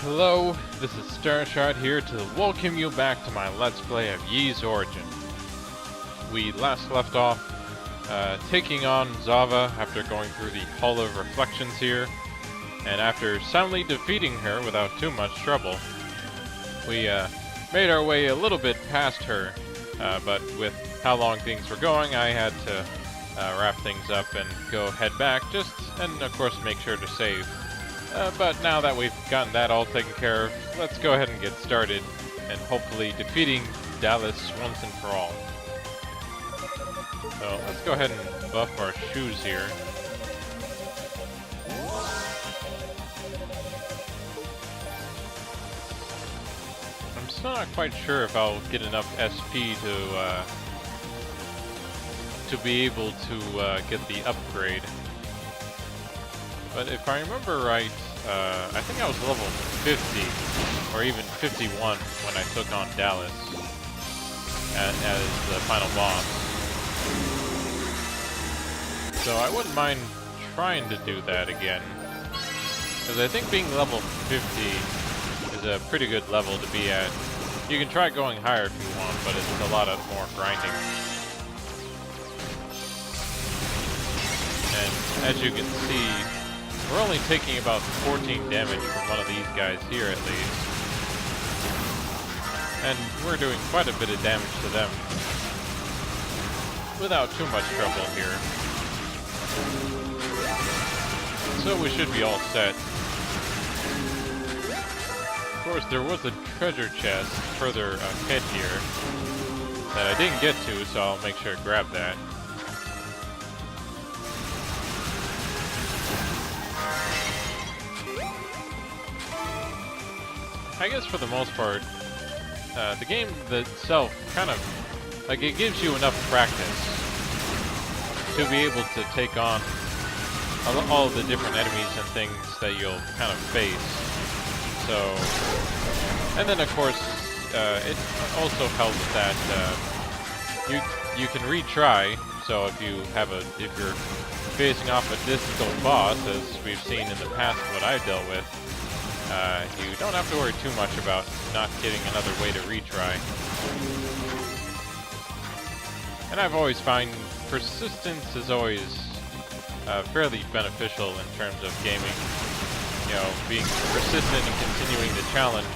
Hello, this is Starshot here to welcome you back to my Let's Play of Ys Origin. We last left off taking on Zava after going through the Hall of Reflections here, and after soundly defeating her without too much trouble, we made our way a little bit past her, but with how long things were going, I had to wrap things up and go head back, and of course make sure to save. But now that we've gotten that all taken care of, let's go ahead and get started, and hopefully defeating Dallas once and for all. So let's go ahead and buff our shoes here. I'm still not quite sure if I'll get enough SP to be able to get the upgrade. But if I remember right, I think I was level 50, or even 51 when I took on Dallas as the final boss. So I wouldn't mind trying to do that again, because I think being level 50 is a pretty good level to be at. You can try going higher if you want, but it's a lot of more grinding. And as you can see, we're only taking about 14 damage from one of these guys here at least. And we're doing quite a bit of damage to them without too much trouble here. So we should be all set. Of course, there was a treasure chest further ahead here that I didn't get to, so I'll make sure to grab that. I guess for the most part, the game itself kind of, like, it gives you enough practice to be able to take on all the different enemies and things that you'll kind of face. So, and then of course, it also helps that you can retry. So if you're facing off a difficult boss, as we've seen in the past, what I've dealt with. You don't have to worry too much about not getting another way to retry. And I've always found persistence is always fairly beneficial in terms of gaming. You know, being persistent and continuing the challenge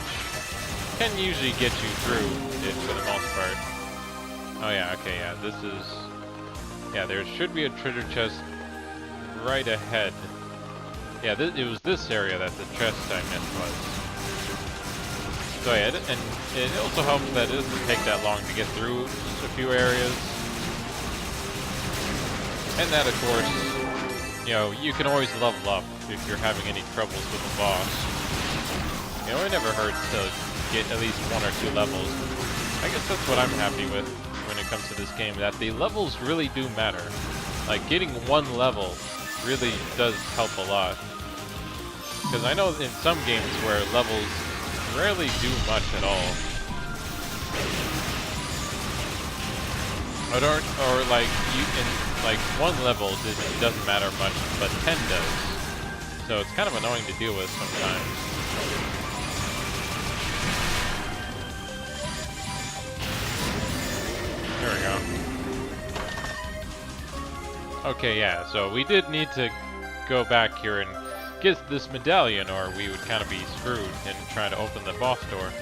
can usually get you through it for the most part. Oh yeah, okay, yeah, this is... Yeah, there should be a treasure chest right ahead. Yeah, it was this area that the chest I missed was. So yeah, and it also helps that it doesn't take that long to get through just a few areas. And that, of course, you know, you can always level up if you're having any troubles with the boss. You know, it never hurts to get at least 1 or 2 levels. I guess that's what I'm happy with when it comes to this game, that the levels really do matter. Like, getting 1 level really does help a lot. Because I know in some games where levels rarely do much at all. Or like, in like 1 level it doesn't matter much, but 10 does. So it's kind of annoying to deal with sometimes. There we go. Okay, yeah, so we did need to go back here and get this medallion, or we would kind of be screwed in trying to open the boss door.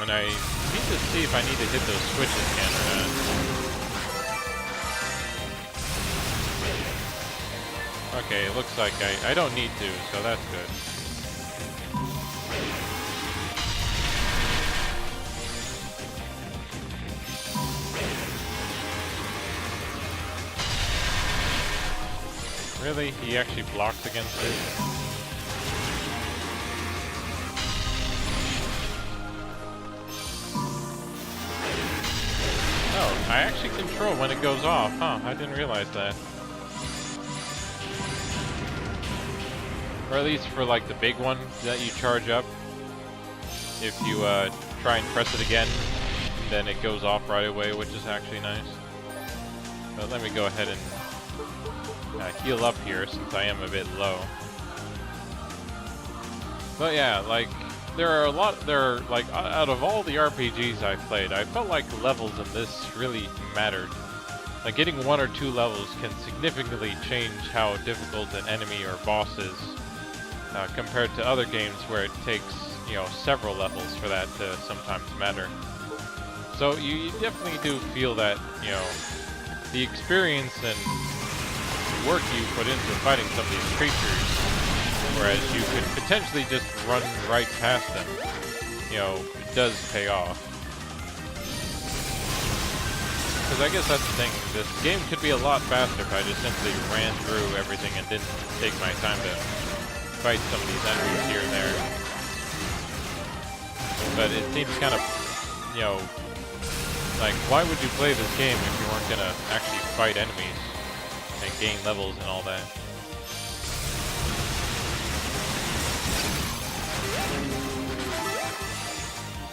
And I need to see if I need to hit those switches again or not. Okay, it looks like I don't need to, so that's good. Really? He actually blocks against it? Oh, I actually control when it goes off, huh? I didn't realize that. Or at least for like the big one that you charge up. If you try and press it again, then it goes off right away, which is actually nice. But let me go ahead and heal up here since I am a bit low. But yeah, like, like, out of all the RPGs I've played, I felt like levels in this really mattered. Like, getting 1 or 2 levels can significantly change how difficult an enemy or boss is, compared to other games where it takes, you know, several levels for that to sometimes matter. So you definitely do feel that, you know, the experience and work you put into fighting some of these creatures, whereas you could potentially just run right past them, you know, it does pay off. Because I guess that's the thing, this game could be a lot faster if I just simply ran through everything and didn't take my time to fight some of these enemies here and there. But it seems kind of, you know, like, why would you play this game if you weren't gonna actually fight enemies and gain levels and all that?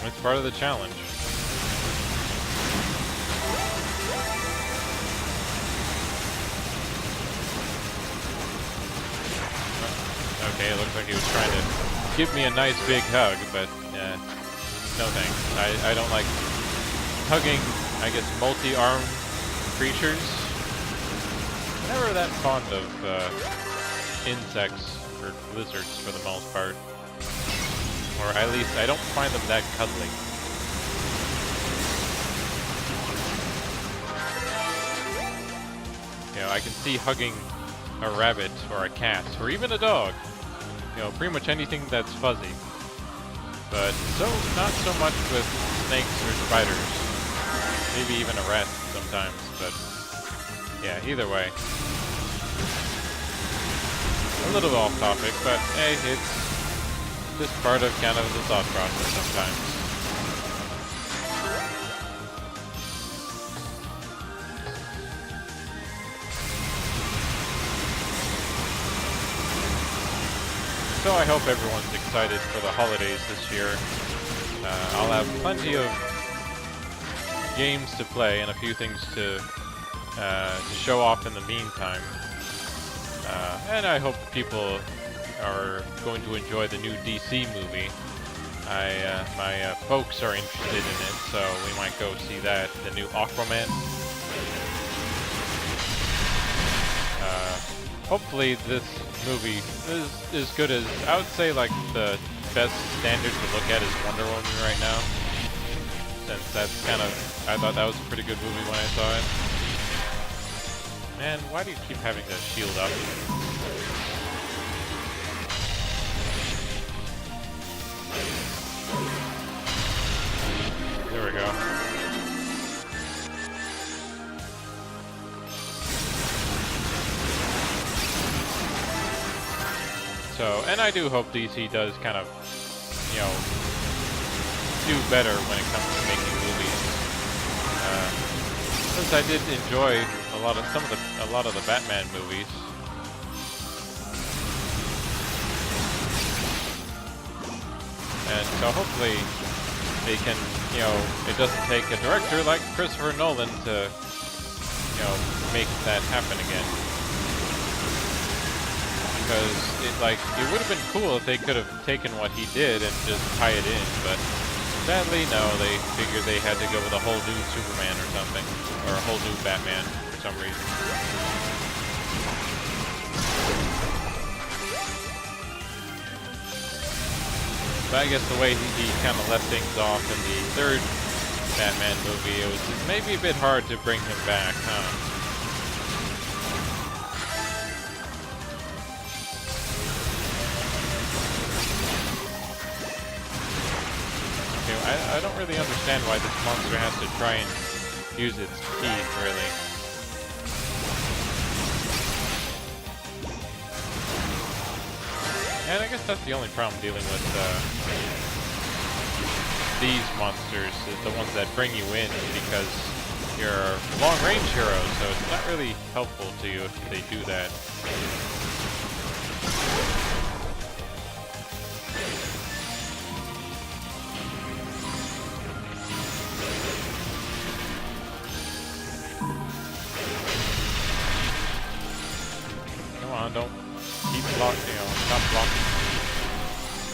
It's part of the challenge. Okay, it looks like he was trying to give me a nice big hug, but no thanks. I don't like hugging, I guess, multi-armed creatures. Never that fond of insects or lizards for the most part. Or at least I don't find them that cuddly. You know, I can see hugging a rabbit or a cat or even a dog. You know, pretty much anything that's fuzzy. But not so much with snakes or spiders. Maybe even a rat sometimes, but yeah, either way. A little off topic, but hey, it's just part of kind of the thought process sometimes. So I hope everyone's excited for the holidays this year. I'll have plenty of games to play and a few things to show off in the meantime. And I hope people are going to enjoy the new DC movie. My folks are interested in it, so we might go see that. The new Aquaman. Hopefully this movie is as good as, I would say, like, the best standard to look at is Wonder Woman right now. Since that's kind of, I thought that was a pretty good movie when I saw it. Man, why do you keep having to shield up? There we go. So, and I do hope DC does kind of, you know, do better when it comes to making movies. Since I did enjoy a lot of the Batman movies. And so hopefully they can, you know, it doesn't take a director like Christopher Nolan to, you know, make that happen again. Because it would have been cool if they could have taken what he did and just tie it in, but sadly, no, they figured they had to go with a whole new Superman or something, or a whole new Batman for some reason. But I guess the way he kind of left things off in the third Batman movie, it was maybe a bit hard to bring him back, huh? I don't really understand why this monster has to try and use its teeth, really. And I guess that's the only problem dealing with these monsters, is the ones that bring you in, because you're long-range heroes, so it's not really helpful to you if they do that. Come on, don't keep blocking, stop blocking.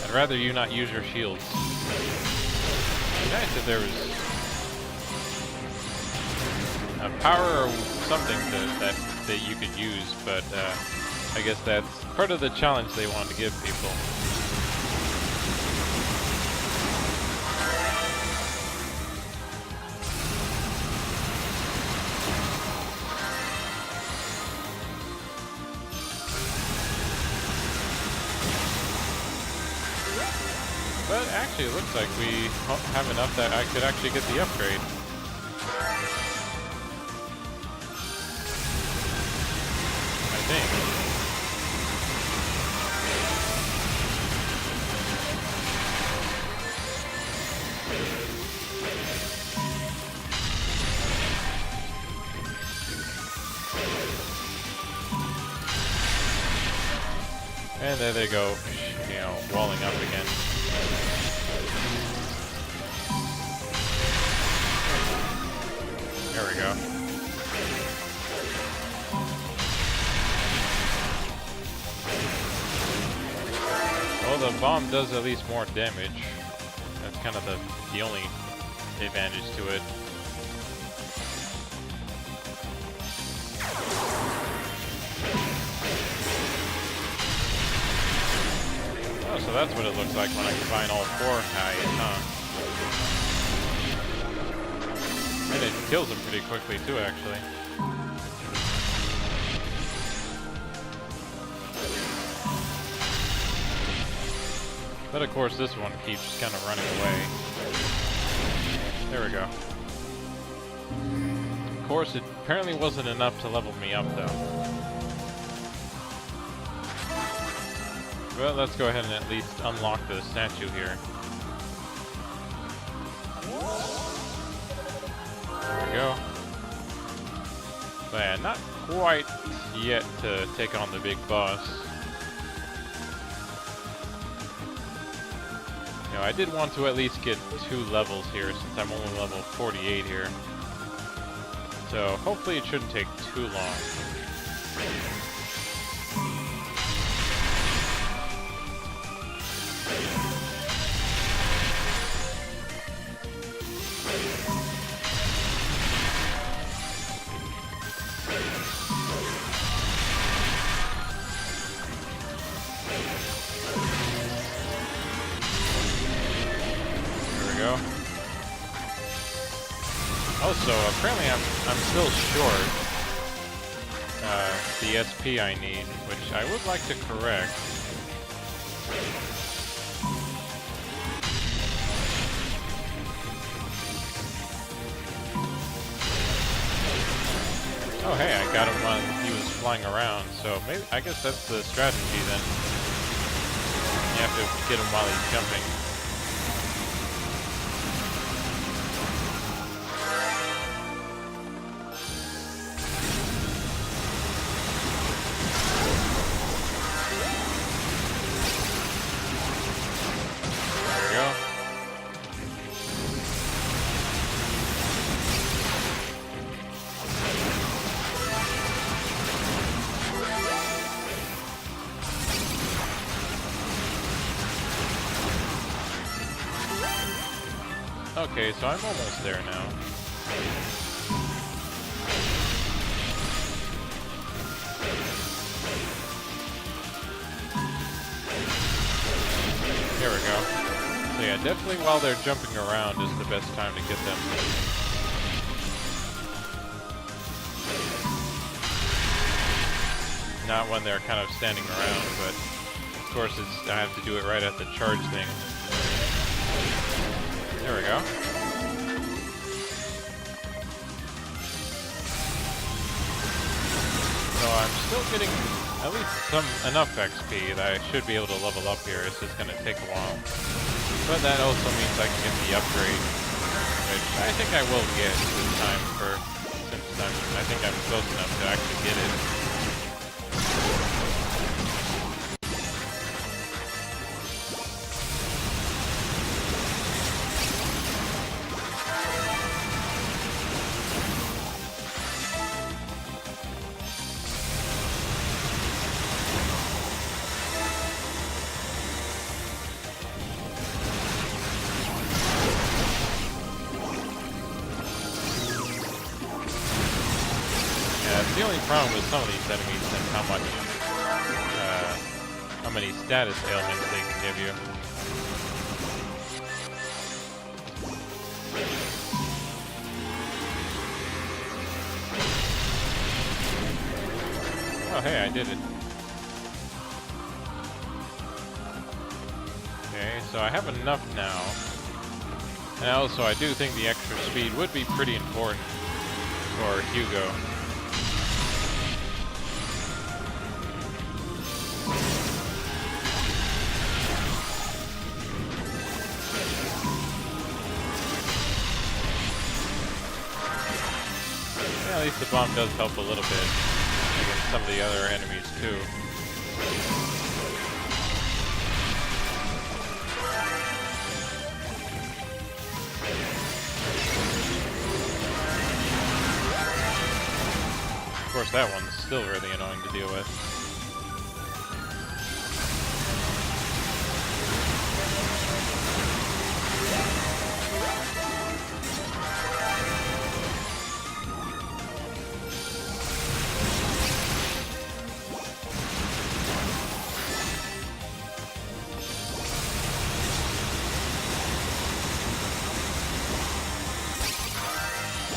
I'd rather you not use your shields. It'd be nice if there was a power or something that you could use, but I guess that's part of the challenge they want to give people. But actually, it looks like we have enough that I could actually get the upgrade. I think. And there they go, walling up again. There we go. Well, the bomb does at least more damage. That's kind of the only advantage to it. Oh, so that's what it looks like when I combine all four highs, huh? And it kills them pretty quickly too, actually. But of course this one keeps kind of running away. There we go. Of course it apparently wasn't enough to level me up though. Well, let's go ahead and at least unlock the statue here. There we go. But yeah, not quite yet to take on the big boss. I did want to at least get 2 levels here since I'm only level 48 here. So hopefully it shouldn't take too long. Also, apparently I'm still short the SP I need, which I would like to correct. Oh hey, I got him while he was flying around, so maybe I guess that's the strategy then. You have to get him while he's jumping. Okay, so I'm almost there now. There we go. So yeah, definitely while they're jumping around is the best time to get them. Not when they're kind of standing around, but of course I have to do it right at the charge thing. There we go. So I'm still getting at least enough XP that I should be able to level up here. It's just going to take a while. But that also means I can get the upgrade, which I think I will get this time since I think I'm close enough to actually get it. only problem with some of these enemies is how many status ailments they can give you. Oh, hey, I did it. Okay, so I have enough now. And also, I do think the extra speed would be pretty important for Hugo. Yeah, at least the bomb does help a little bit against some of the other enemies too. Of course, that one's still really annoying to deal with.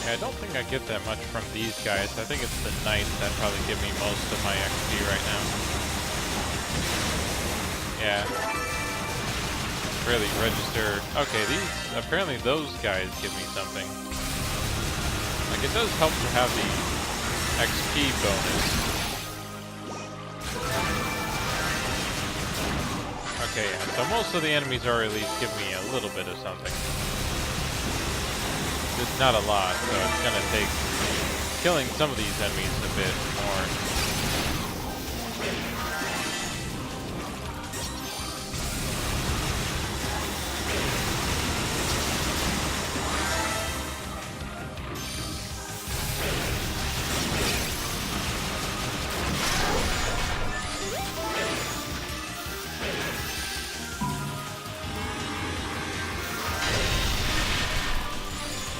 I don't think I get that much from these guys. I think it's the knights that probably give me most of my XP right now. Yeah. Really register. Okay, apparently those guys give me something. Like, it does help to have the XP bonus. Okay, yeah, so most of the enemies are at least give me a little bit of something. It's not a lot, so it's gonna take killing some of these enemies a bit more.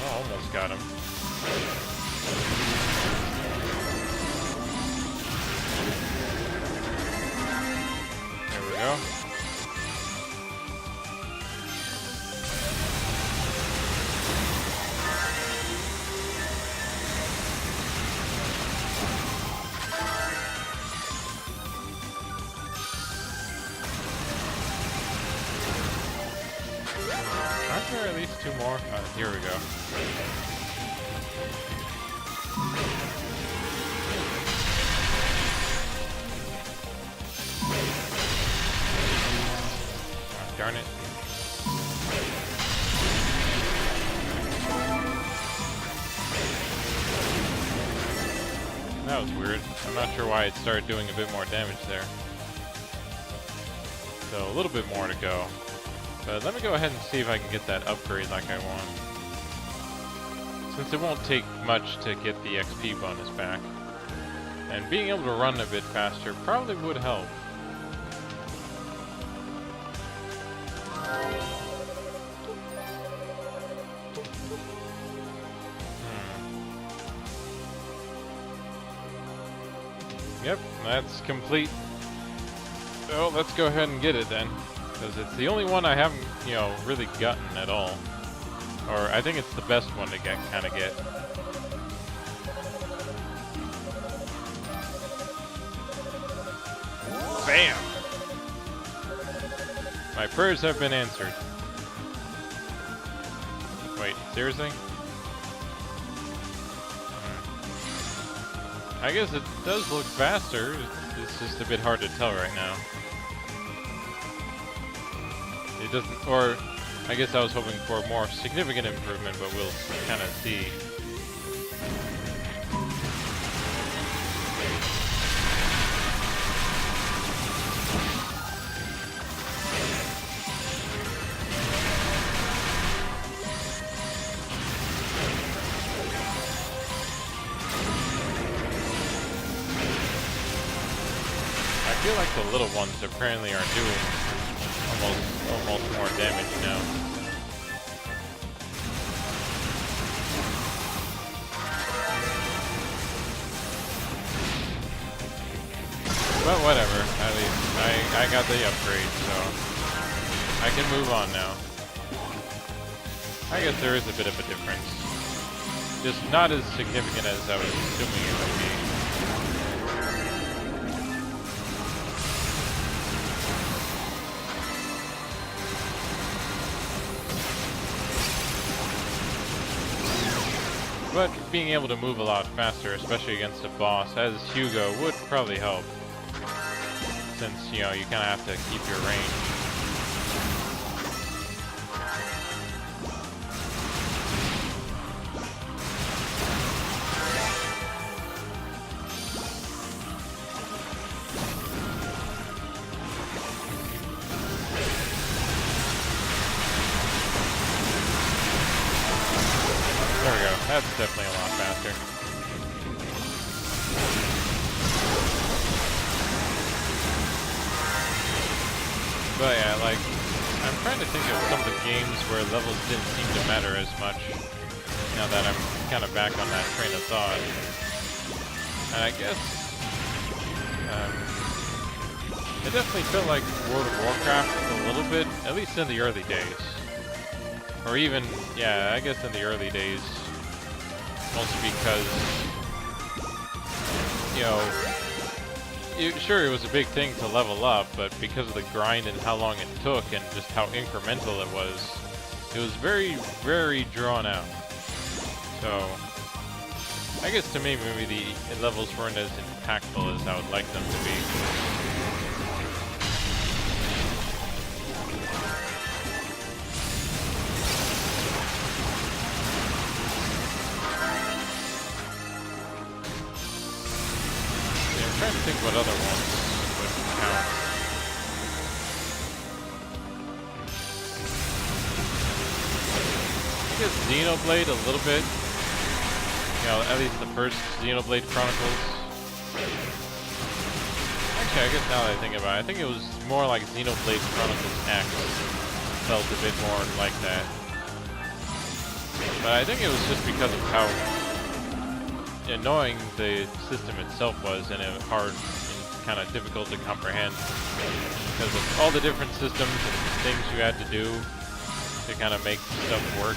Almost got him. There we go. Aren't there at least two more? Here we go. Oh, darn it. That was weird. I'm not sure why it started doing a bit more damage there. So a little bit more to go. But let me go ahead and see if I can get that upgrade like I want. Since it won't take much to get the XP bonus back. And being able to run a bit faster probably would help. Yep, that's complete. So let's go ahead and get it then. Because it's the only one I haven't, really gotten at all. Or I think it's the best one to kind of get. Bam! My prayers have been answered. Wait, seriously? I guess it does look faster. It's just a bit hard to tell right now. It doesn't, or I guess I was hoping for a more significant improvement, but we'll kind of see. I feel like the little ones apparently are doing almost more damage now. But whatever, at least I got the upgrade, so I can move on now. I guess there is a bit of a difference. Just not as significant as I was assuming it would be. But being able to move a lot faster, especially against a boss as Hugo, would probably help. Since, you know, you kind of have to keep your range. There we go. That's definitely a lot faster. But yeah, like, I'm trying to think of some of the games where levels didn't seem to matter as much, now that I'm kind of back on that train of thought. And I guess, it definitely felt like World of Warcraft a little bit, at least in the early days. Or even, yeah, I guess in the early days, mostly because, you know, sure, it was a big thing to level up, but because of the grind and how long it took and just how incremental it was very, very drawn out. So, I guess to me, maybe the levels weren't as impactful as I would like them to be. I'm trying to think what other ones would count. I guess Xenoblade a little bit. You know, at least the first Xenoblade Chronicles. Actually, I guess now that I think about it, I think it was more like Xenoblade Chronicles X. Felt a bit more like that. But I think it was just because of how annoying the system itself was, and it was hard and kind of difficult to comprehend because of all the different systems and things you had to do to kind of make stuff work.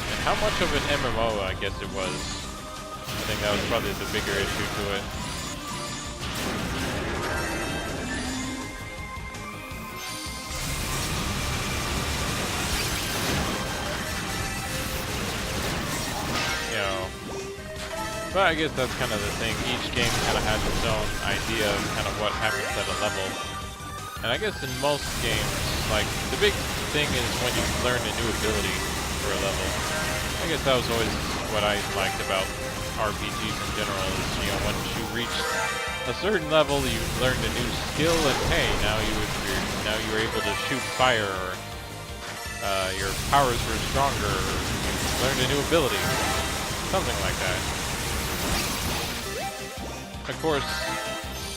And how much of an MMO I guess it was. I think that was probably the bigger issue to it. But I guess that's kind of the thing. Each game kind of has its own idea of kind of what happens at a level. And I guess in most games, like, the big thing is when you learn a new ability for a level. I guess that was always what I liked about RPGs in general, is, you know, once you reach a certain level, you learned a new skill, and hey, now you're able to shoot fire, or your powers were stronger, or you learned a new ability. Something like that. Of course,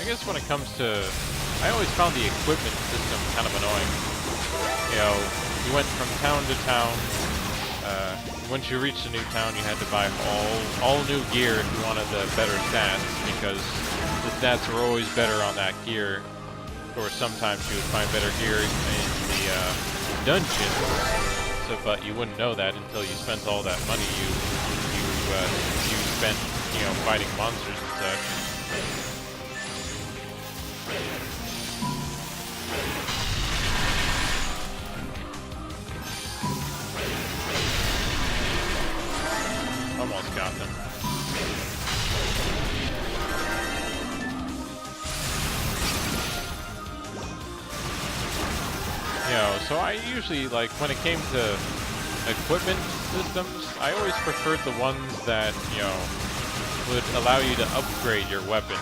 I guess when it comes to... I always found the equipment system kind of annoying. You know, you went from town to town. Once you reached a new town, you had to buy all new gear if you wanted the better stats, because the stats were always better on that gear. Or sometimes you would find better gear in the dungeons. So, but you wouldn't know that until you spent all that money you spent, you know, fighting monsters and such. Almost got them. You know, so I usually, like, when it came to equipment systems, I always preferred the ones that, you know, would allow you to upgrade your weapon.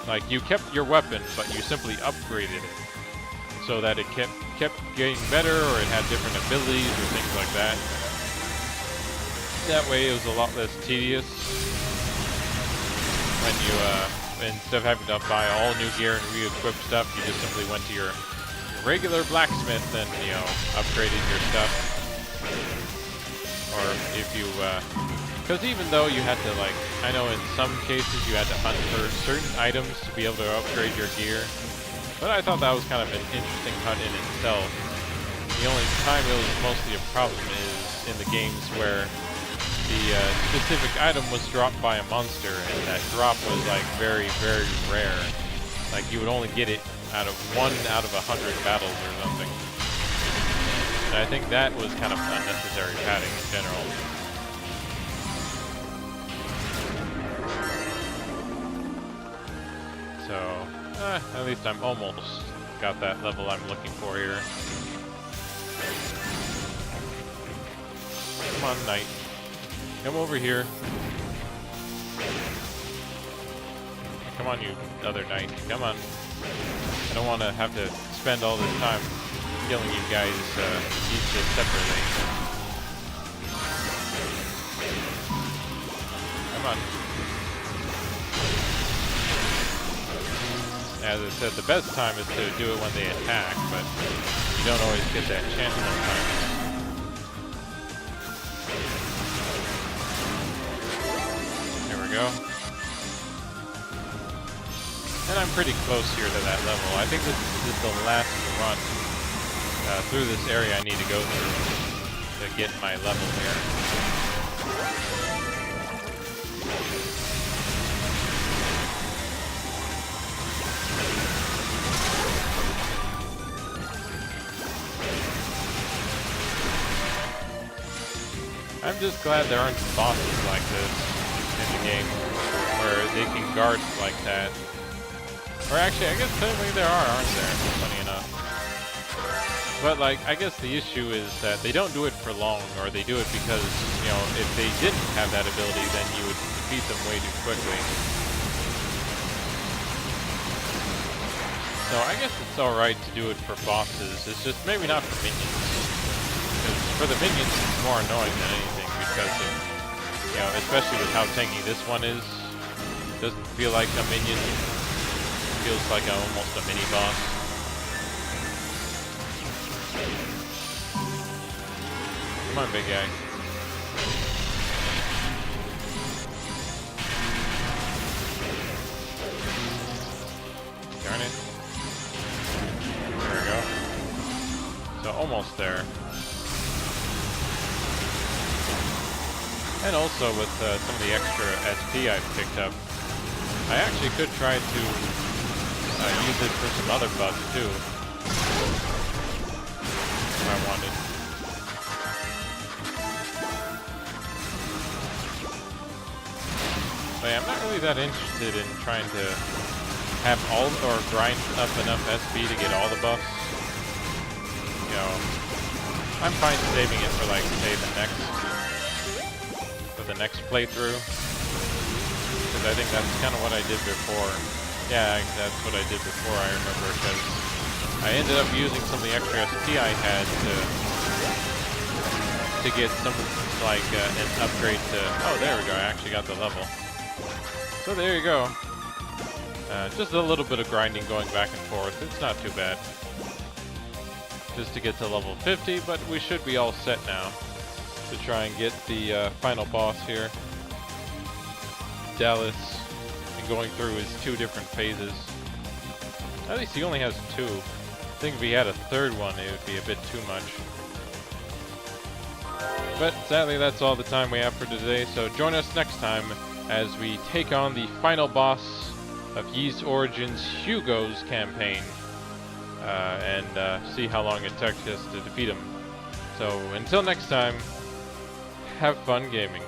Like, you kept your weapon, but you simply upgraded it so that it kept getting better, or it had different abilities or things like that. That way it was a lot less tedious when you, instead of having to buy all new gear and re-equip stuff, you just simply went to your regular blacksmith and, you know, upgraded your stuff. Or if you Because even though you had to, like, I know in some cases you had to hunt for certain items to be able to upgrade your gear, but I thought that was kind of an interesting hunt in itself. The only time it was mostly a problem is in the games where the specific item was dropped by a monster, and that drop was like very, very rare. Like you would only get it out of 1 out of 100 battles or something. And I think that was kind of unnecessary padding in general. So, at least I'm almost got that level I'm looking for here. Come on, knight. Come over here. Come on, you other knight. Come on. I don't want to have to spend all this time killing you guys each separately. Come on. As I said, the best time is to do it when they attack, but you don't always get that chance sometimes. There we go. And I'm pretty close here to that level. I think this is the last run through this area I need to go through to get my level here. I'm just glad there aren't bosses like this in the game, where they can guard like that. Or actually, I guess technically there are, aren't there? Funny enough. But like, I guess the issue is that they don't do it for long, or they do it because, you know, if they didn't have that ability, then you would defeat them way too quickly. So I guess it's alright to do it for bosses, it's just maybe not for minions. For the minions, it's more annoying than anything because of, you know, especially with how tanky this one is. It doesn't feel like a minion. It feels like almost a mini boss. Come on, big guy. Darn it. There we go. So almost there. And also with some of the extra SP I've picked up, I actually could try to use it for some other buffs too, if I wanted. But yeah, I'm not really that interested in trying to have all, or grind up enough SP to get all the buffs. You know, I'm fine saving it for, like, say, the next playthrough, because I think that's kind of what I did before. Yeah, that's what I did before, I remember, because I ended up using some of the extra SP I had to get some, like, an upgrade to... Oh, there we go, I actually got the level. So there you go. Just a little bit of grinding going back and forth. It's not too bad. Just to get to level 50, but we should be all set now to try and get the final boss here. Dallas, and going through his 2 different phases. At least he only has 2. I think if he had a 3rd one, it would be a bit too much. But sadly, that's all the time we have for today, so join us next time as we take on the final boss of Ys Origins Hugo's campaign, and see how long it takes us to defeat him. So until next time, have fun gaming.